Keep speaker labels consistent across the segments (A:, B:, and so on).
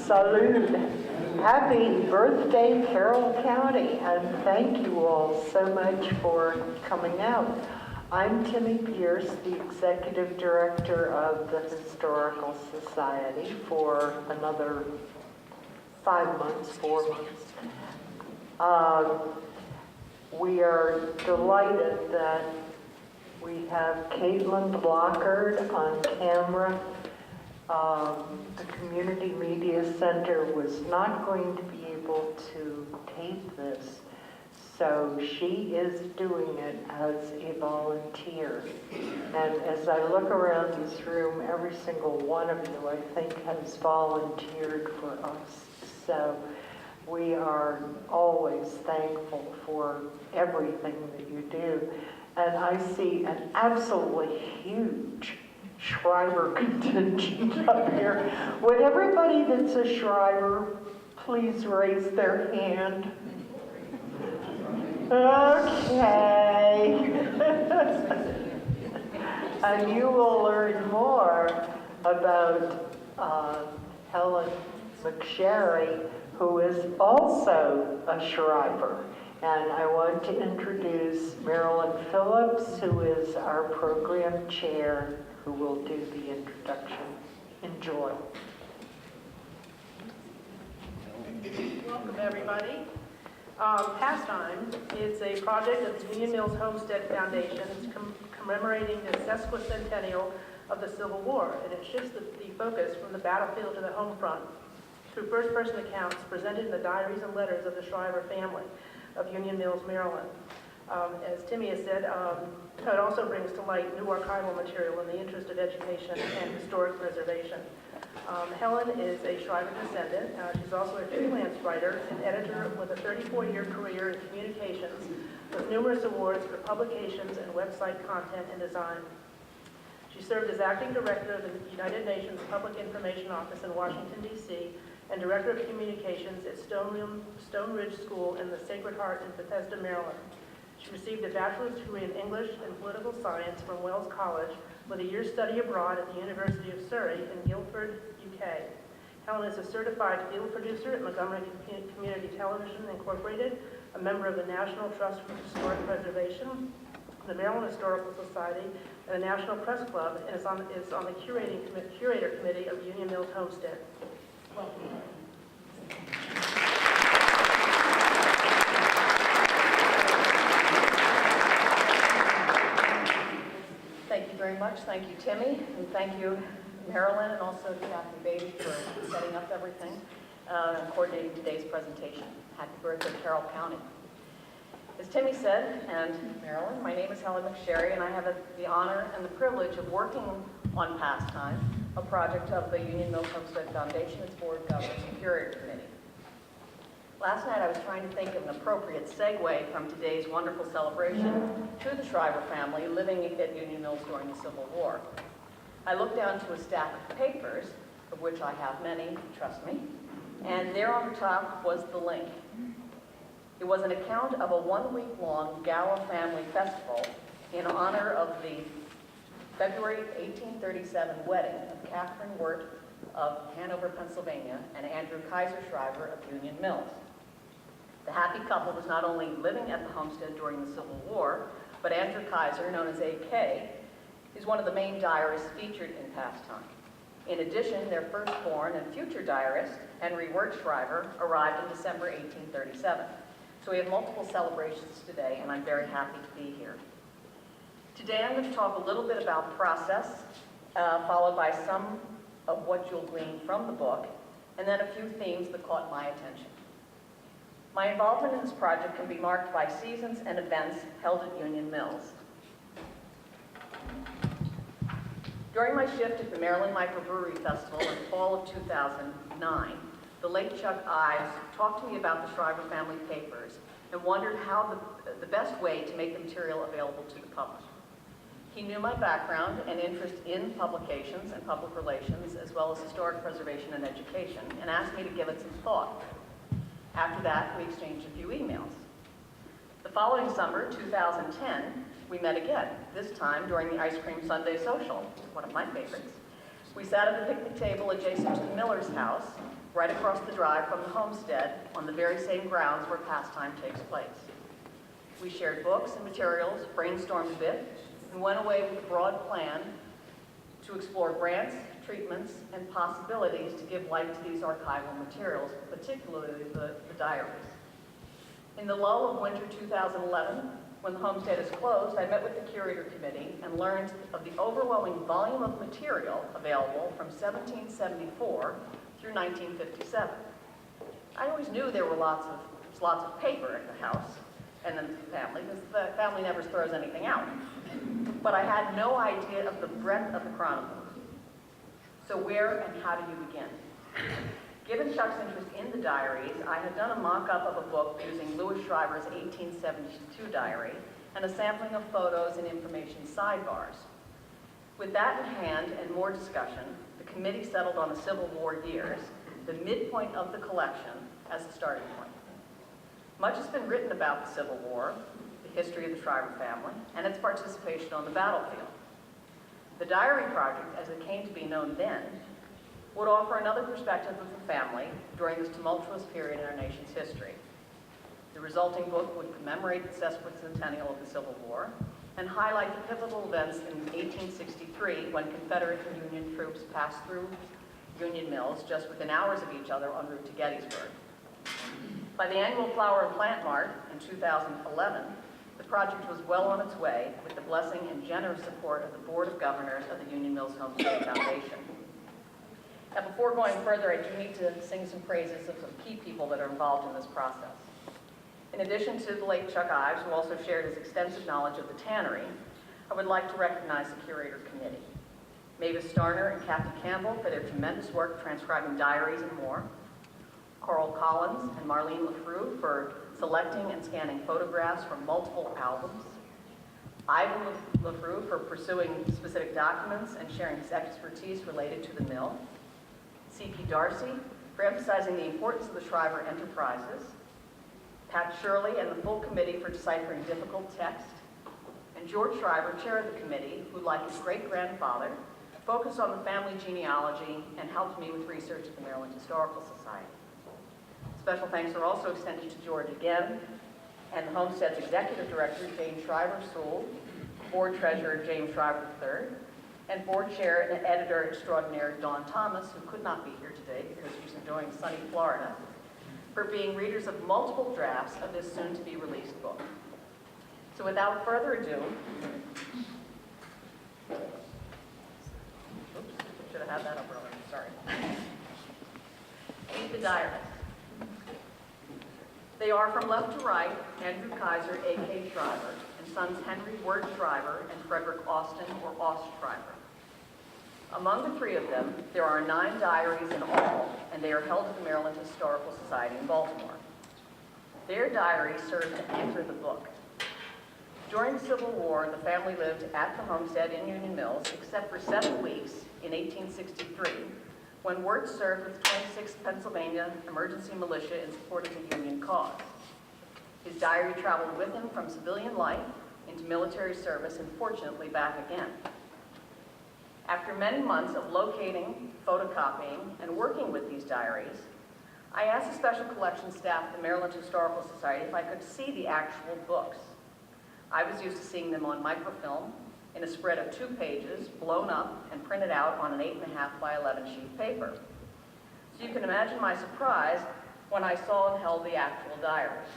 A: Salute. Happy birthday, Carroll County, and thank you all so much for coming out. I'm Timmy Pierce, the Executive Director of the Historical Society for another 4 months. We are delighted that we have Caitlin Blockard on camera. The Community Media Center was not going to be able to tape this, so she is doing it as a volunteer. And as I look around this room, every single one of you, I think, has volunteered for us. So we are always thankful for everything that you do. And I see an absolutely huge Shriver contingent up here. Would everybody that's a Shriver please raise their hand? Okay. And you will learn more about Helena Sherry, who is also a Shriver. And I want to introduce Marilyn Phillips, who is our program chair, who will do the introduction. Enjoy.
B: Welcome, everybody. Pastime is a project of the Union Mills Homestead Foundation. It's commemorating the sesquicentennial of the Civil War, and it shifts the focus from the battlefield to the home front through first-person accounts presented in the diaries and letters of the Shriver family of Union Mills, Maryland. As Timmy has said, it also brings to light new archival material in the interest of education and historic preservation. Helen is a Shriver descendant. She's also a freelance writer and editor with a 34-year career in communications with numerous awards for publications and website content and design. She served as acting director of the United Nations Public Information Office in Washington, D.C., and director of communications at Stone Ridge School in the Sacred Heart in Bethesda, Maryland. She received a bachelor's degree in English and political science from Wells College with a year's study abroad at the University of Surrey in Guildford, UK. Helen is a certified field producer at Montgomery Community Television Incorporated, a member of the National Trust for Historic Preservation, the Maryland Historical Society, and the National Press Club, and is on the curator committee of Union Mills Homestead. Welcome.
C: Thank you very much. Thank you, Timmy, and thank you, Marilyn, and also Kathy Beatty for setting up everything and coordinating today's presentation. Happy birthday, Carroll County. As Timmy said, and Marilyn, my name is Helena Sherry, and I have the honor and the privilege of working on Pastime, a project of the Union Mills Homestead Foundation, its board, governors, and curator committee. Last night I was trying to think of an appropriate segue from today's wonderful celebration to the Shriver family living at Union Mills during the Civil War. I looked down to a stack of papers, of which I have many, trust me, and there on the top was the link. It was an account of a one-week-long Gala family festival in honor of the February 1837 wedding of Catherine Wirt of Hanover, Pennsylvania, and Andrew Kaiser Shriver of Union Mills. The happy couple was not only living at the homestead during the Civil War, but Andrew Kaiser, known as A.K., is one of the main diarists featured in Pastime. In addition, their firstborn and future diarist, Henry Wirt Shriver, arrived in December 1837. So we have multiple celebrations today, and I'm very happy to be here. Today I'm going to talk a little bit about process, followed by some of what you'll glean from the book, and then a few themes that caught my attention. My involvement in this project can be marked by seasons and events held at Union Mills. During my shift at the Maryland Microbrewery Festival in fall of 2009, the late Chuck Ives talked to me about the Shriver family papers and wondered how the best way to make the material available to the public. He knew my background and interest in publications and public relations, as well as historic preservation and education, and asked me to give it some thought. After that, we exchanged a few emails. The following summer, 2010, we met again, this time during the Ice Cream Sunday Social, one of my favorites. We sat at the picnic table adjacent to the Miller's house, right across the drive from the Homestead, on the very same grounds where pastime takes place. We shared books and materials, brainstormed a bit, and went away with a broad plan to explore grants, treatments, and possibilities to give life to these archival materials, particularly the diaries. In the lull of winter 2011, when the Homestead is closed, I met with the curator committee and learned of the overwhelming volume of material available from 1774 through 1957. I always knew there were lots of paper at the house and then the family, because the family never throws anything out. But I had no idea of the breadth of the chronicles. So where and how do you begin? Given Chuck's interest in the diaries, I had done a mock-up of a book using Louis Schreiber's 1872 diary and a sampling of photos and information sidebars. With that in hand and more discussion, the committee settled on the Civil War years, the midpoint of the collection, as the starting point. Much has been written about the Civil War, the history of the Schreiber family, and its participation on the battlefield. The diary project, as it came to be known then, would offer another perspective of the family during this tumultuous period in our nation's history. The resulting book would commemorate the sesquicentennial of the Civil War and highlight the pivotal events in 1863 when Confederate and Union troops passed through Union Mills just within hours of each other en route to Gettysburg. By the annual Flower and Plant Mart in 2011, the project was well on its way with the blessing and generous support of the Board of Governors of the Union Mills Homestead Foundation. Now, before going further, I do need to sing some praises of some key people that are involved in this process. In addition to the late Chuck Ives, who also shared his extensive knowledge of the tannery, I would like to recognize the Curator Committee. Mavis Starner and Kathy Campbell for their tremendous work transcribing diaries and more. Carroll Collins and Marlene LaFrue for selecting and scanning photographs from multiple albums. Ivan LaFrue for pursuing specific documents and sharing his expertise related to the mill. C.P. Darcy for emphasizing the importance of the Schreiber enterprises. Pat Shirley and the full committee for deciphering difficult text. And George Schreiber, chair of the committee, who, like his great-grandfather, focused on the family genealogy and helped me with research at the Maryland Historical Society. Special thanks are also extended to George again, and the Homestead's executive director, Jane Schreiber-Sewell, board treasurer, James Schreiber III, and board chair and editor extraordinaire, Dawn Thomas, who could not be here today because she's enjoying sunny Florida, for being readers of multiple drafts of this soon-to-be-released book. So without further ado, should have had that up earlier, sorry. Meet the diarists. They are from left to right, Andrew Kaiser, A.K. Schreiber, and sons Henry Word Schreiber and Frederick Austin, or Aust Schreiber. Among the three of them, there are 9 diaries in all, and they are held at the Maryland Historical Society in Baltimore. Their diaries serve to anchor the book. During the Civil War, the family lived at the homestead in Union Mills, except for 7 weeks in 1863, when Wirt served with the 26th Pennsylvania Emergency Militia in support of the Union cause. His diary traveled with him from civilian life into military service and fortunately back again. After many months of locating, photocopying, and working with these diaries, I asked the Special Collections staff at the Maryland Historical Society if I could see the actual books. I was used to seeing them on microfilm in a spread of 2 pages, blown up and printed out on an 8.5 by 11 sheet paper. So you can imagine my surprise when I saw and held the actual diaries.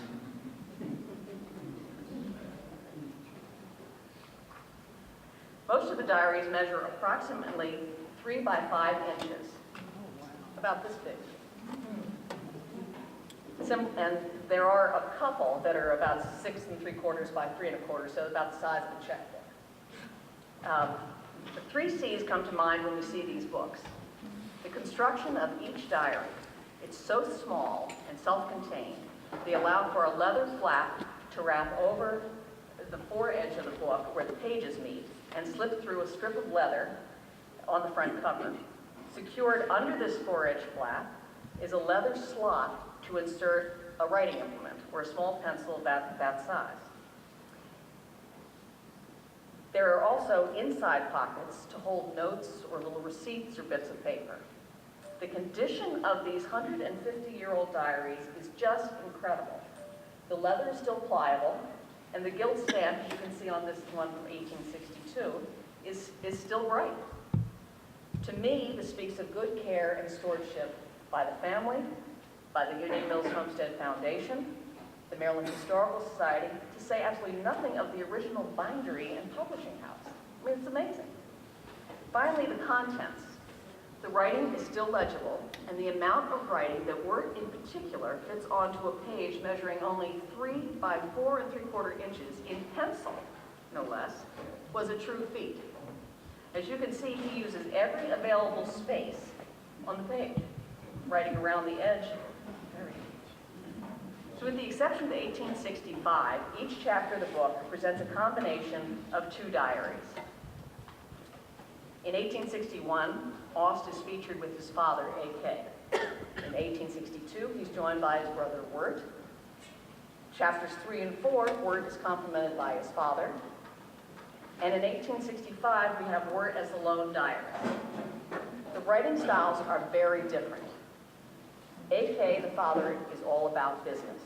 C: Most of the diaries measure approximately 3 by 5 inches, about this big. And there are a couple that are about 6 3/4 by 3 1/4, so about the size of a checkbook. The 3 C's come to mind when we see these books. The construction of each diary. It's so small and self-contained, they allow for a leather flap to wrap over the foredge of the book where the pages meet and slip through a strip of leather on the front cover. Secured under this foredge flap is a leather slot to insert a writing implement or a small pencil about that size. There are also inside pockets to hold notes or little receipts or bits of paper. The condition of these 150-year-old diaries is just incredible. The leather is still pliable, and the gilt stamp, as you can see on this one from 1862, is still bright. To me, this speaks of good care and stewardship by the family, by the Union Mills Homestead Foundation, the Maryland Historical Society, to say absolutely nothing of the original bindery and publishing house. I mean, it's amazing. Finally, the contents. The writing is still legible, and the amount of writing that Wirt in particular fits onto a page measuring only 3 by 4 3/4 inches in pencil, no less, was a true feat. As you can see, he uses every available space on the page, writing around the edge. So with the exception of 1865, each chapter of the book presents a combination of 2 diaries. In 1861, Aust is featured with his father, A.K. In 1862, he's joined by his brother, Wirt. Chapters 3 and 4, Wirt is complemented by his father. And in 1865, we have Wirt as the lone diarist. The writing styles are very different. A.K., the father, is all about business.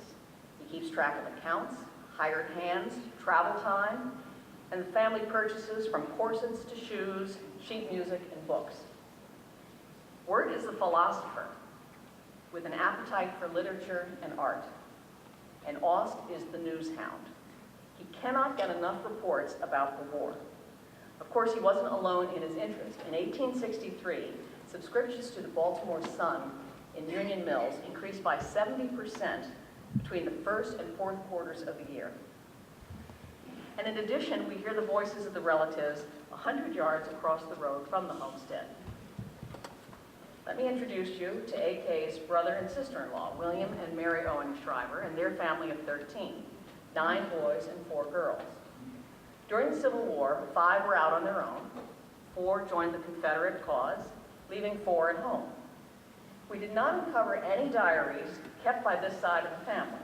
C: He keeps track of accounts, hired hands, travel time, and the family purchases from corsets to shoes, sheet music, and books. Wirt is the philosopher with an appetite for literature and art, and Aust is the news hound. He cannot get enough reports about the war. Of course, he wasn't alone in his interest. In 1863, subscriptions to the Baltimore Sun in Union Mills increased by 70% between the first and fourth quarters of the year. And in addition, we hear the voices of the relatives 100 yards across the road from the homestead. Let me introduce you to A.K.'s brother and sister-in-law, William and Mary Owen Shriver, and their family of 13, 9 boys and 4 girls. During the Civil War, 5 were out on their own, 4 joined the Confederate cause, leaving 4 at home. We did not uncover any diaries kept by this side of the family,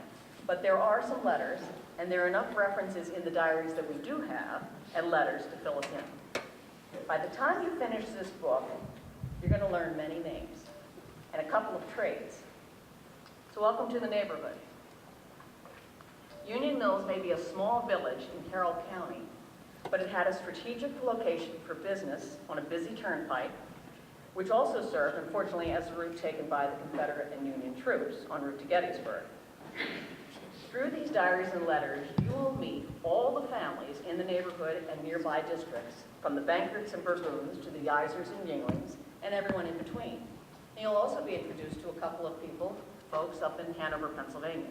C: but there are some letters, and there are enough references in the diaries that we do have, and letters to fill us in. By the time you finish this book, you're going to learn many names and a couple of trades. So welcome to the neighborhood. Union Mills may be a small village in Carroll County, but it had a strategic location for business on a busy turnpike, which also served, unfortunately, as a route taken by the Confederate and Union troops en route to Gettysburg. Through these diaries and letters, you will meet all the families in the neighborhood and nearby districts, from the Bankerts and Burgoons to the Eisers and Yinglings, and everyone in between. And you'll also be introduced to a couple of folks up in Hanover, Pennsylvania.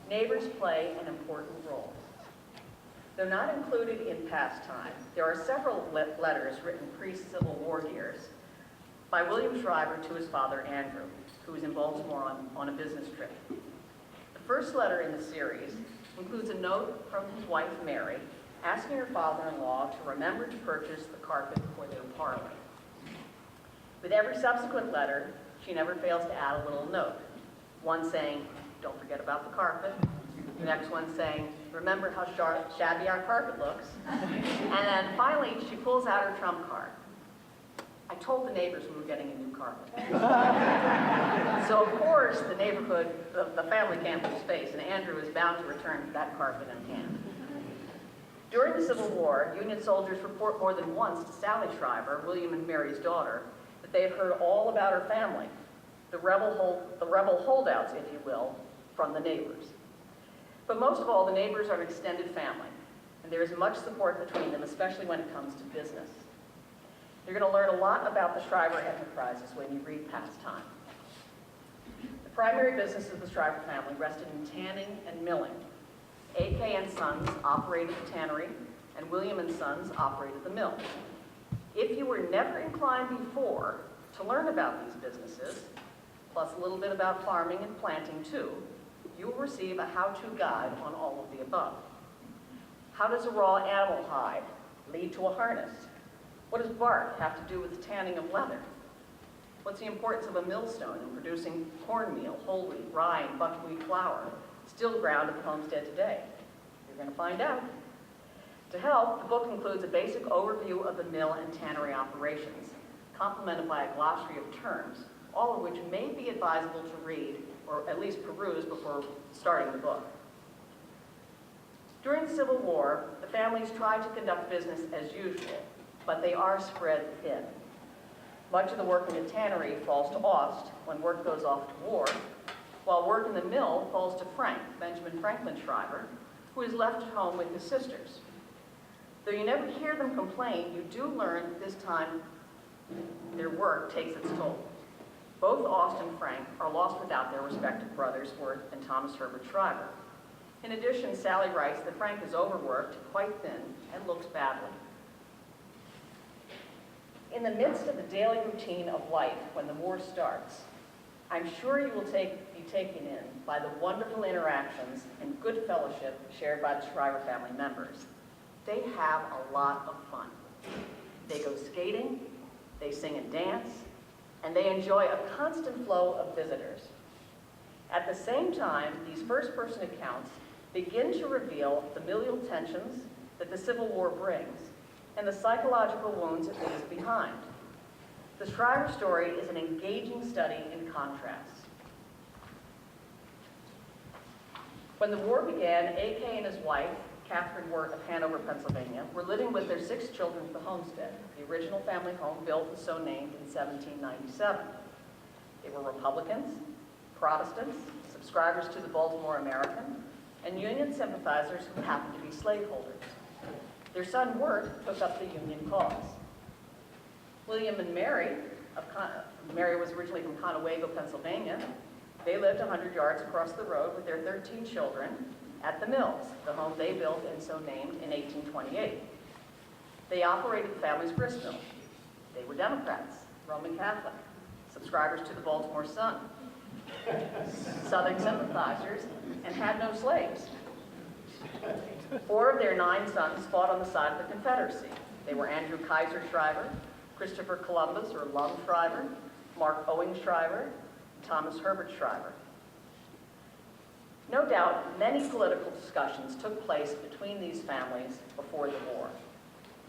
C: Neighbors play an important role. Though not included in pastime, there are several letters written pre-Civil War years by William Shriver to his father, Andrew, who was in Baltimore on a business trip. The first letter in the series includes a note from his wife, Mary, asking her father-in-law to remember to purchase the carpet for their parlor. With every subsequent letter, she never fails to add a little note. One saying, "Don't forget about the carpet." The next one saying, "Remember how shabby our carpet looks." And then finally, she pulls out her trump card. "I told the neighbors we were getting a new carpet." So of course, the neighborhood, the family can't lose face, and Andrew is bound to return that carpet in hand. During the Civil War, Union soldiers report more than once to Sally Shriver, William and Mary's daughter, that they have heard all about her family, the rebel holdouts, if you will, from the neighbors. But most of all, the neighbors are an extended family, and there is much support between them, especially when it comes to business. You're going to learn a lot about the Shriver enterprises when you read Pastime. The primary business of the Shriver family rested in tanning and milling. A.K. and Sons operated the tannery, and William and Sons operated the mill. If you were never inclined before to learn about these businesses, plus a little bit about farming and planting too, you will receive a how-to guide on all of the above. How does a raw animal hide lead to a harness? What does bark have to do with the tanning of leather? What's the importance of a millstone in producing cornmeal, whole wheat, rye, and buckwheat flour, still ground at the homestead today? You're going to find out. To help, the book includes a basic overview of the mill and tannery operations, complemented by a glossary of terms, all of which may be advisable to read, or at least peruse before starting the book. During the Civil War, the families tried to conduct business as usual, but they are spread thin. Much of the work in the tannery falls to Aust when work goes off to war, while work in the mill falls to Frank, Benjamin Franklin Shriver, who is left at home with his sisters. Though you never hear them complain, you do learn that this time their work takes its toll. Both Aust and Frank are lost without their respective brothers, Worth and Thomas Herbert Shriver. In addition, Sally writes that Frank is overworked, quite thin, and looks badly. In the midst of the daily routine of life when the war starts, I'm sure you will be taken in by the wonderful interactions and good fellowship shared by the Shriver family members. They have a lot of fun. They go skating, they sing and dance, and they enjoy a constant flow of visitors. At the same time, these first-person accounts begin to reveal the familial tensions that the Civil War brings and the psychological wounds it leaves behind. The Shriver story is an engaging study in contrast. When the war began, A.K. and his wife, Catherine Wirt of Hanover, Pennsylvania, were living with their 6 children at the Homestead, the original family home built and so named in 1797. They were Republicans, Protestants, subscribers to the Baltimore American, and Union sympathizers who happened to be slaveholders. Their son Wirt took up the Union cause. William and Mary, Mary was originally from Conewago, Pennsylvania. They lived 100 yards across the road with their 13 children at the Mills, the home they built and so named in 1828. They operated the family's grist mill. They were Democrats, Roman Catholic, subscribers to the Baltimore Sun, Southern sympathizers, and had no slaves. 4 of their 9 sons fought on the side of the Confederacy. They were Andrew Kaiser Shriver, Christopher Columbus or Lum Shriver, Mark Owing Shriver, and Thomas Herbert Shriver. No doubt, many political discussions took place between these families before the war.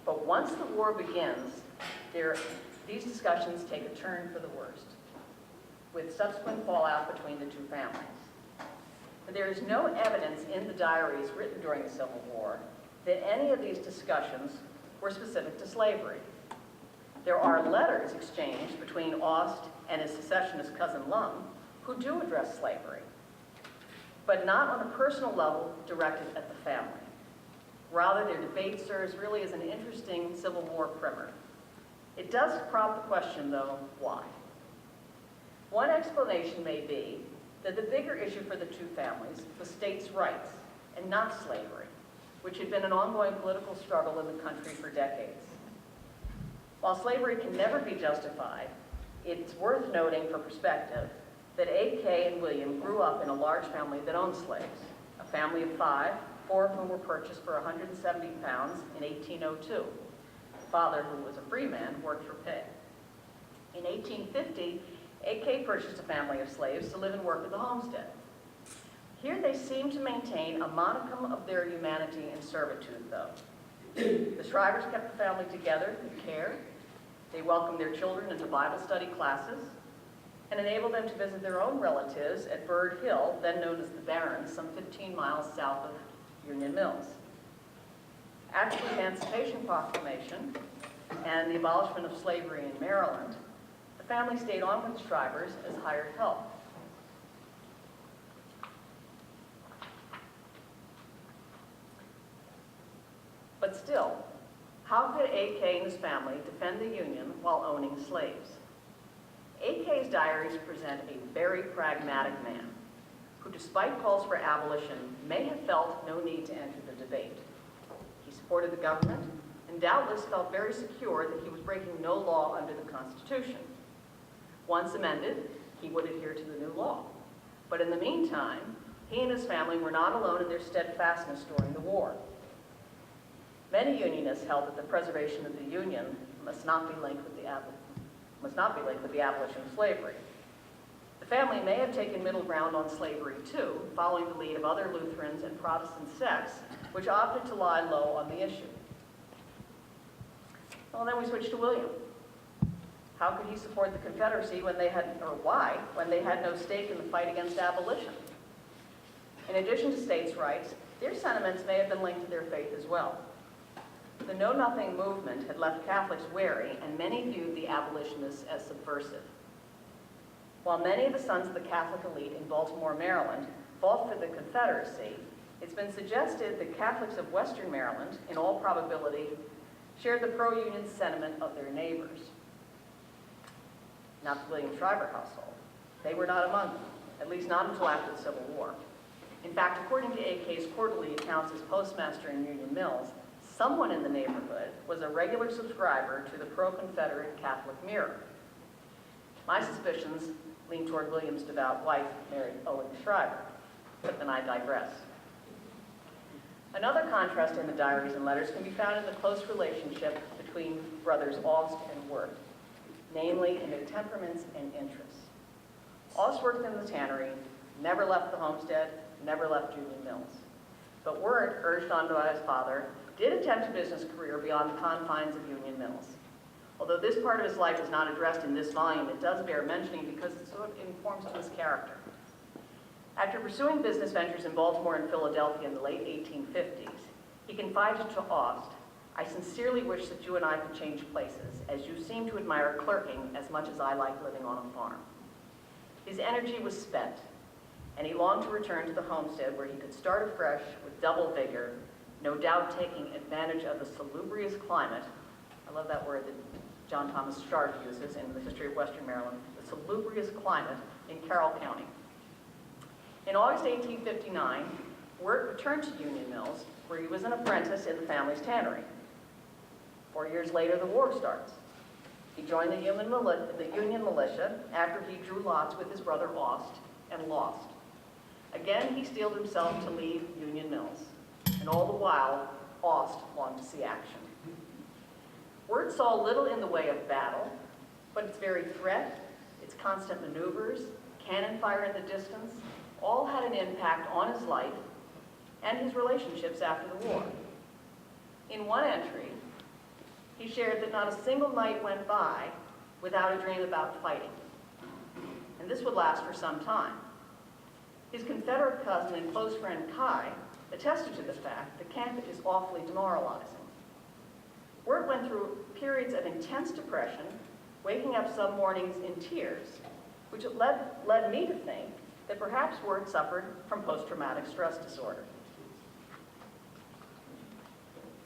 C: But once the war begins, these discussions take a turn for the worst, with subsequent fallout between the 2 families. There is no evidence in the diaries written during the Civil War that any of these discussions were specific to slavery. There are letters exchanged between Aust and his secessionist cousin Lum, who do address slavery, but not on a personal level directed at the family. Rather, their debate serves really as an interesting Civil War primer. It does prompt the question, though, why? One explanation may be that the bigger issue for the 2 families was states' rights and not slavery, which had been an ongoing political struggle in the country for decades. While slavery can never be justified, it's worth noting for perspective that A.K. and William grew up in a large family that owned slaves, a family of 5, 4 of whom were purchased for 170 pounds in 1802. The father, who was a free man, worked for pay. In 1850, A.K. purchased a family of slaves to live and work at the Homestead. Here they seem to maintain a modicum of their humanity and servitude, though. The Shrivers kept the family together with care. They welcomed their children into Bible study classes and enabled them to visit their own relatives at Bird Hill, then known as the Barrens, some 15 miles south of Union Mills. After the Emancipation Proclamation and the abolishment of slavery in Maryland, the family stayed on with the Shrivers as hired help. But still, how could A.K. and his family defend the Union while owning slaves? A.K.'s diaries present a very pragmatic man who, despite calls for abolition, may have felt no need to enter the debate. He supported the government and doubtless felt very secure that he was breaking no law under the Constitution. Once amended, he would adhere to the new law. But in the meantime, he and his family were not alone in their steadfastness during the war. Many Unionists held that the preservation of the Union must not be linked with the abolition of slavery. The family may have taken middle ground on slavery too, following the lead of other Lutherans and Protestant sects, which opted to lie low on the issue. Well, then we switch to William. How could he support the Confederacy when they had, or why, when they had no stake in the fight against abolition? In addition to states' rights, their sentiments may have been linked to their faith as well. The Know Nothing movement had left Catholics wary, and many viewed the abolitionists as subversive. While many of the sons of the Catholic elite in Baltimore, Maryland, fought for the Confederacy, it's been suggested that Catholics of Western Maryland, in all probability, shared the pro-Union sentiment of their neighbors. Not the William Shriver household. They were not among them, at least not until after the Civil War. In fact, according to AK's quarterly accounts as postmaster in Union Mills, someone in the neighborhood was a regular subscriber to the pro-Confederate Catholic Mirror. My suspicions lean toward William's devout wife, Mary Owen Shriver, but then I digress. Another contrast in the diaries and letters can be found in the close relationship between brothers Aust and Wirt, namely in their temperaments and interests. Aust worked in the tannery, never left the homestead, never left Union Mills. But Wirt, urged on by his father, did attempt a business career beyond the confines of Union Mills. Although this part of his life is not addressed in this volume, it does bear mentioning because it sort of informs to his character. After pursuing business ventures in Baltimore and Philadelphia in the late 1850s, he confided to Aust, "I sincerely wish that you and I could change places, as you seem to admire clerking as much as I like living on a farm." His energy was spent, and he longed to return to the homestead where he could start afresh with double vigor, no doubt taking advantage of the salubrious climate. I love that word that John Thomas Sharp uses in the history of Western Maryland, the salubrious climate in Carroll County. In August 1859, Wirt returned to Union Mills, where he was an apprentice in the family's tannery. 4 years later, the war starts. He joined the Union militia after he drew lots with his brother Aust and lost. Again, he steeled himself to leave Union Mills, and all the while, Aust longed to see action. Wirt saw little in the way of battle, but its very threat, its constant maneuvers, cannon fire in the distance, all had an impact on his life and his relationships after the war. In one entry, he shared that not a single night went by without a dream about fighting, and this would last for some time. His Confederate cousin and close friend Kai attested to the fact that camp is awfully demoralizing. Wirt went through periods of intense depression, waking up some mornings in tears, which led me to think that perhaps Wirt suffered from post-traumatic stress disorder.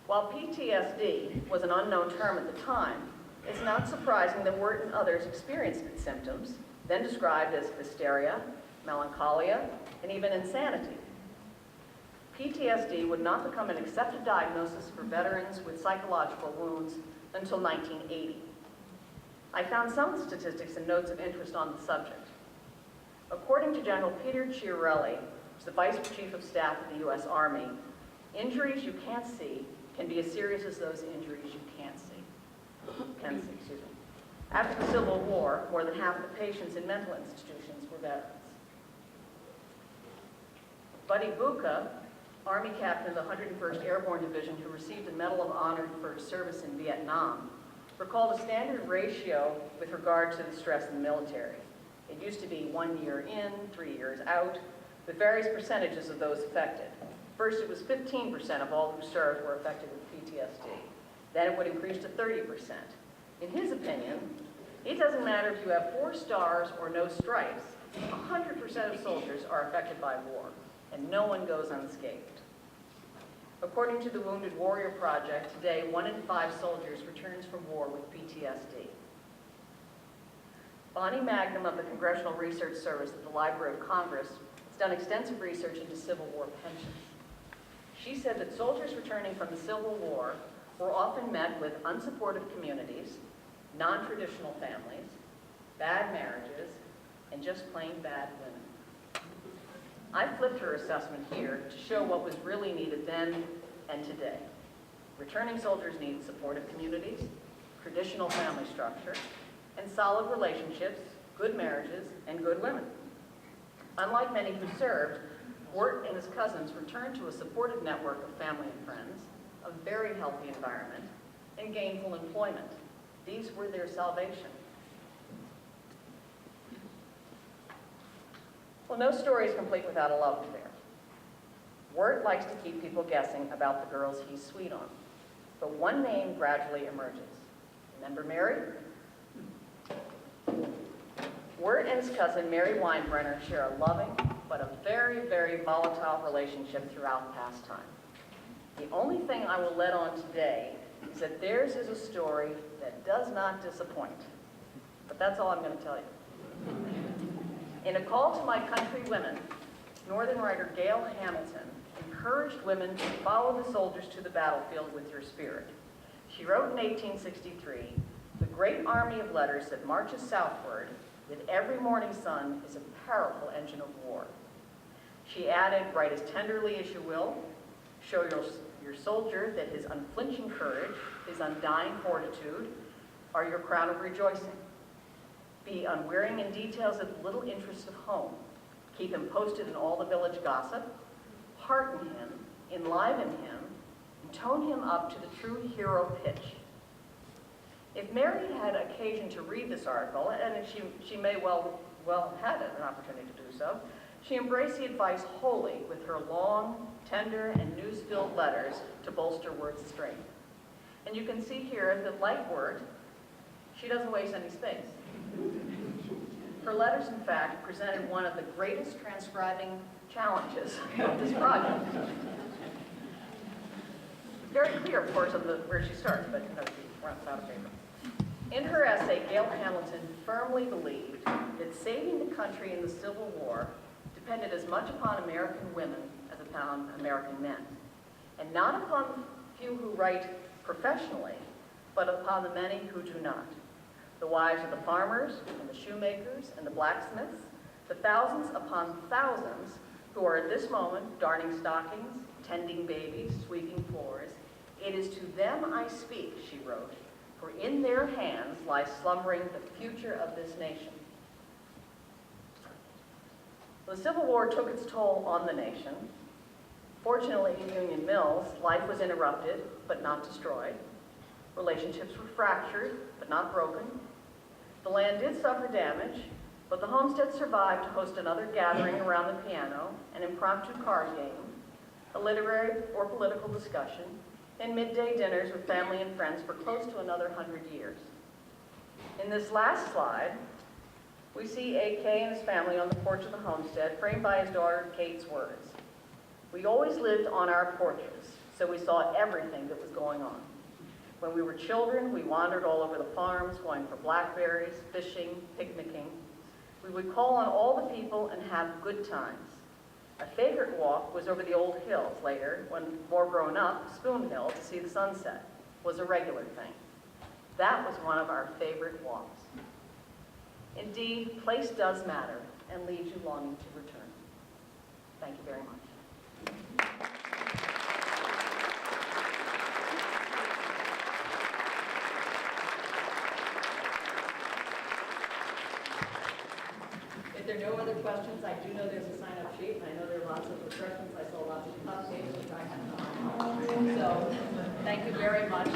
C: While PTSD was an unknown term at the time, it's not surprising that Wirt and others experienced its symptoms, then described as hysteria, melancholia, and even insanity. PTSD would not become an accepted diagnosis for veterans with psychological wounds until 1980. I found some statistics and notes of interest on the subject. According to General Peter Chiarelli, who's the Vice Chief of Staff of the U.S. Army, injuries you can't see can be as serious as those injuries you can see. After the Civil War, more than half of the patients in mental institutions were veterans. Buddy Buka, Army captain of the 101st Airborne Division who received the Medal of Honor for his service in Vietnam, recalled a standard ratio with regard to the stress in the military. It used to be 1 year in, 3 years out, with various percentages of those affected. First, it was 15% of all who served were affected with PTSD. Then it would increase to 30%. In his opinion, it doesn't matter if you have 4 stars or no stripes, 100% of soldiers are affected by war, and no one goes unscathed. According to the Wounded Warrior Project, today 1 in 5 soldiers returns from war with PTSD. Bonnie Magnum of the Congressional Research Service at the Library of Congress has done extensive research into Civil War pensions. She said that soldiers returning from the Civil War were often met with unsupportive communities, non-traditional families, bad marriages, and just plain bad women. I flipped her assessment here to show what was really needed then and today. Returning soldiers need supportive communities, traditional family structure, and solid relationships, good marriages, and good women. Unlike many who served, Wirt and his cousins returned to a supportive network of family and friends, a very healthy environment, and gainful employment. These were their salvation. Well, no story is complete without a love affair. Wirt likes to keep people guessing about the girls he's sweet on. But one name gradually emerges. Remember Mary? Wirt and his cousin Mary Weinbrenner share a loving but a very, very volatile relationship throughout past time. The only thing I will let on today is that theirs is a story that does not disappoint. But that's all I'm going to tell you. In a call to my country women, Northern writer Gail Hamilton encouraged women to follow the soldiers to the battlefield with your spirit. She wrote in 1863, "The great army of letters that marches southward with every morning sun is a powerful engine of war." She added, "Write as tenderly as you will, show your soldier that his unflinching courage, his undying fortitude are your crown of rejoicing. Be unwearying in details of the little interests of home. Keep him posted in all the village gossip. Hearten him, enliven him, and tone him up to the true hero pitch." If Mary had occasion to read this article, and she may well have had an opportunity to do so, she embraced the advice wholly with her long, tender, and news-filled letters to bolster Wirt's strength. And you can see here that, like Wirt, she doesn't waste any space. Her letters, in fact, presented one of the greatest transcribing challenges of this project. Very clear, of course, on where she starts, but she runs out of paper. In her essay, Gail Hamilton firmly believed that saving the country in the Civil War depended as much upon American women as upon American men, and not upon the few who write professionally, but upon the many who do not. The wives of the farmers and the shoemakers and the blacksmiths, the thousands upon thousands who are at this moment darning stockings, tending babies, sweeping floors. "It is to them I speak," she wrote, "for in their hands lies slumbering the future of this nation." The Civil War took its toll on the nation. Fortunately, in Union Mills, life was interrupted, but not destroyed. Relationships were fractured, but not broken. The land did suffer damage, but the Homestead survived to host another gathering around the piano, an impromptu card game, a literary or political discussion, and midday dinners with family and friends for close to another 100 years. In this last slide, we see A.K. and his family on the porch of the homestead, framed by his daughter Kate's words. "We always lived on our porches, so we saw everything that was going on. When we were children, we wandered all over the farms, going for blackberries, fishing, picnicking. We would call on all the people and have good times. A favorite walk was over the old hills. Later, when more grown up, Spoon Hill to see the sunset was a regular thing. That was one of our favorite walks." Indeed, place does matter and leaves you longing to return. Thank you very much. If there are no other questions, I do know there's a sign-up sheet, and I know there are lots of refreshments. I saw lots of cupcakes, which I have not. So, thank you very much.